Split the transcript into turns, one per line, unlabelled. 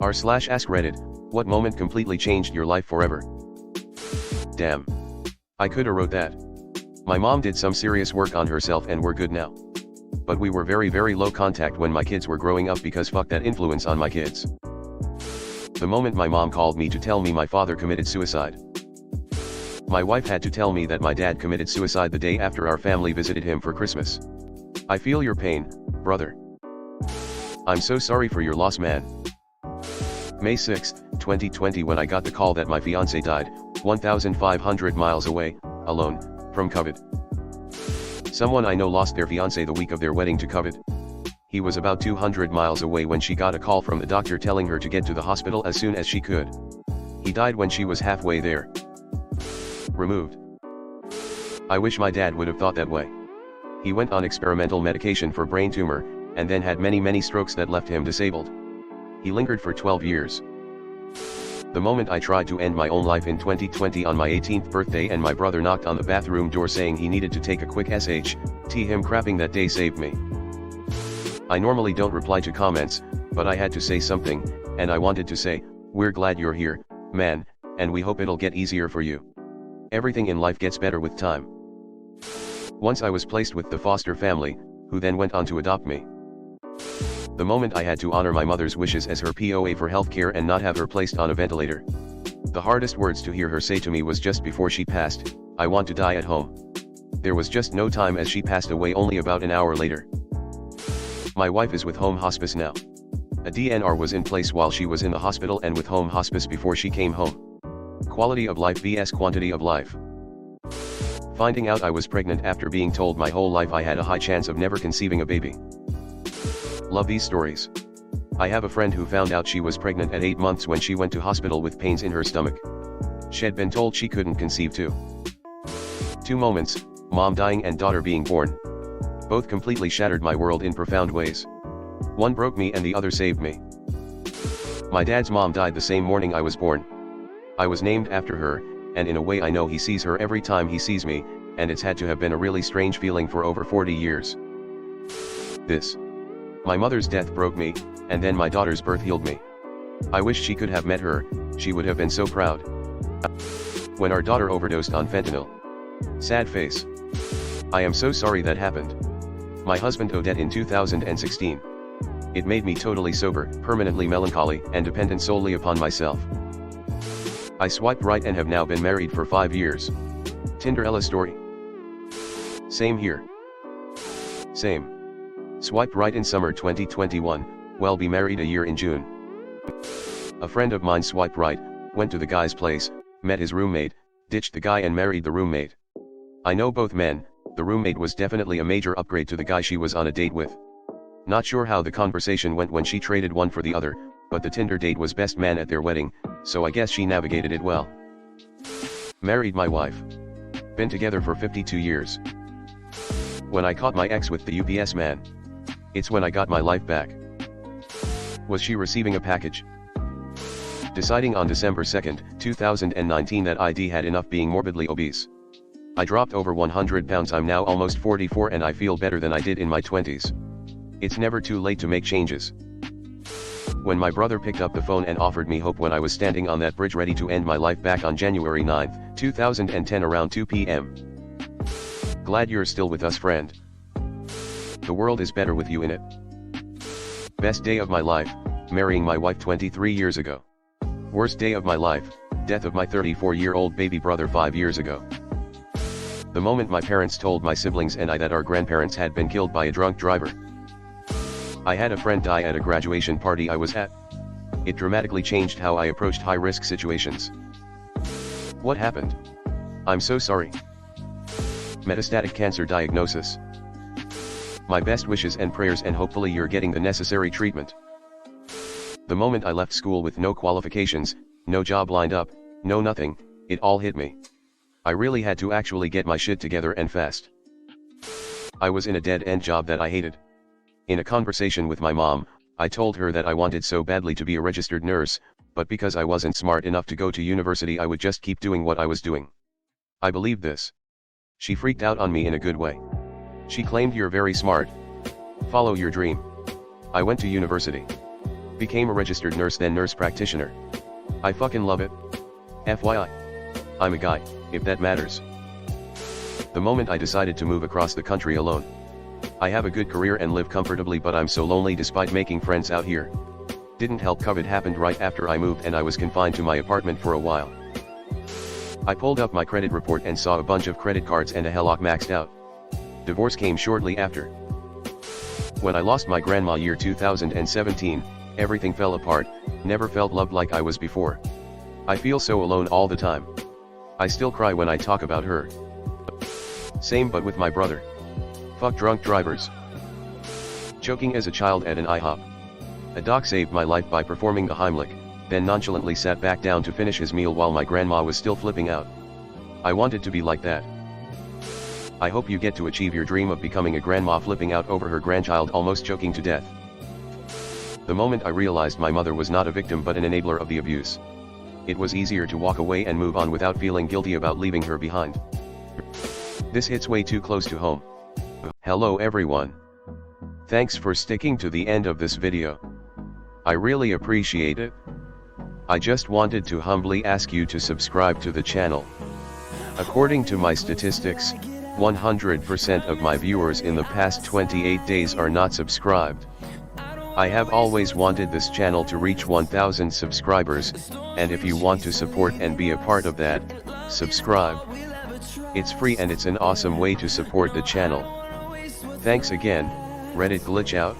r/AskReddit, what moment completely changed your life forever? Damn. I coulda wrote that. My mom did some serious work on herself and we're good now. But we were very low contact when my kids were growing up because fuck that influence on my kids. The moment my mom called me to tell me my father committed suicide. My wife had to tell me that my dad committed suicide the day after our family visited him for Christmas. I feel your pain, brother. I'm so sorry for your loss, man. May 6, 2020, when I got the call that my fiancé died, 1,500 miles away, alone, from COVID. Someone I know lost their fiancé the week of their wedding to COVID. He was about 200 miles away when she got a call from the doctor telling her to get to the hospital as soon as she could. He died when she was halfway there. Removed. I wish my dad would have thought that way. He went on experimental medication for brain tumor, and then had many strokes that left him disabled. He lingered for 12 years. The moment I tried to end my own life in 2020 on my 18th birthday and my brother knocked on the bathroom door saying he needed to take a quick SHT, him crapping that day saved me. I normally don't reply to comments, but I had to say something, and I wanted to say, we're glad you're here, man, and we hope it'll get easier for you. Everything in life gets better with time. Once I was placed with the foster family, who then went on to adopt me. The moment I had to honor my mother's wishes as her POA for healthcare and not have her placed on a ventilator. The hardest words to hear her say to me was just before she passed, I want to die at home. There was just no time as she passed away only about an hour later. My wife is with home hospice now. A DNR was in place while she was in the hospital and with home hospice before she came home. Quality of life vs quantity of life. Finding out I was pregnant after being told my whole life I had a high chance of never conceiving a baby. Love these stories. I have a friend who found out she was pregnant at 8 months when she went to hospital with pains in her stomach. She'd been told she couldn't conceive too. 2 moments, mom dying and daughter being born. Both completely shattered my world in profound ways. One broke me and the other saved me. My dad's mom died the same morning I was born. I was named after her, and in a way I know he sees her every time he sees me, and it's had to have been a really strange feeling for over 40 years. My mother's death broke me, and then my daughter's birth healed me. I wish she could have met her, she would have been so proud. When our daughter overdosed on fentanyl. Sad face. I am so sorry that happened. My husband Odette in 2016. It made me totally sober, permanently melancholy, and dependent solely upon myself. I swiped right and have now been married for 5 years. Tinderella story. Same here. Same. Swiped right in summer 2021, well be married a year in June. A friend of mine swiped right, went to the guy's place, met his roommate, ditched the guy and married the roommate. I know both men, the roommate was definitely a major upgrade to the guy she was on a date with. Not sure how the conversation went when she traded one for the other, but the Tinder date was best man at their wedding, so I guess she navigated it well. Married my wife. Been together for 52 years. When I caught my ex with the UPS man. It's when I got my life back. Was she receiving a package? Deciding on December 2, 2019 that I'd had enough being morbidly obese. I dropped over 100 pounds. I'm now almost 44 and I feel better than I did in my 20s. It's never too late to make changes. When my brother picked up the phone and offered me hope when I was standing on that bridge ready to end my life back on January 9, 2010 around 2 p.m. Glad you're still with us, friend. The world is better with you in it. Best day of my life, marrying my wife 23 years ago. Worst day of my life, death of my 34-year-old baby brother 5 years ago. The moment my parents told my siblings and I that our grandparents had been killed by a drunk driver. I had a friend die at a graduation party I was at. It dramatically changed how I approached high-risk situations. What happened? I'm so sorry. Metastatic cancer diagnosis. My best wishes and prayers, and hopefully you're getting the necessary treatment. The moment I left school with no qualifications, no job lined up, no nothing, it all hit me. I really had to actually get my shit together and fast. I was in a dead-end job that I hated. In a conversation with my mom, I told her that I wanted so badly to be a registered nurse, but because I wasn't smart enough to go to university I would just keep doing what I was doing. I believed this. She freaked out on me in a good way. She claimed, "You're very smart. Follow your dream." I went to university. Became a registered nurse then nurse practitioner. I fucking love it. FYI. I'm a guy, if that matters. The moment I decided to move across the country alone. I have a good career and live comfortably, but I'm so lonely despite making friends out here. Didn't help COVID happened right after I moved and I was confined to my apartment for a while. I pulled up my credit report and saw a bunch of credit cards and a HELOC maxed out. Divorce came shortly after. When I lost my grandma year 2017, everything fell apart, never felt loved like I was before. I feel so alone all the time. I still cry when I talk about her. Same but with my brother. Fuck drunk drivers. Choking as a child at an IHOP. A doc saved my life by performing a Heimlich, then nonchalantly sat back down to finish his meal while my grandma was still flipping out. I wanted to be like that. I hope you get to achieve your dream of becoming a grandma flipping out over her grandchild almost choking to death. The moment I realized my mother was not a victim but an enabler of the abuse. It was easier to walk away and move on without feeling guilty about leaving her behind. This hits way too close to home. Hello everyone. Thanks for sticking to the end of this video. I really appreciate it. I just wanted to humbly ask you to subscribe to the channel. According to my statistics, 100% of my viewers in the past 28 days are not subscribed. I have always wanted this channel to reach 1000 subscribers, and if you want to support and be a part of that, subscribe. It's free and it's an awesome way to support the channel. Thanks again, Reddit glitch out.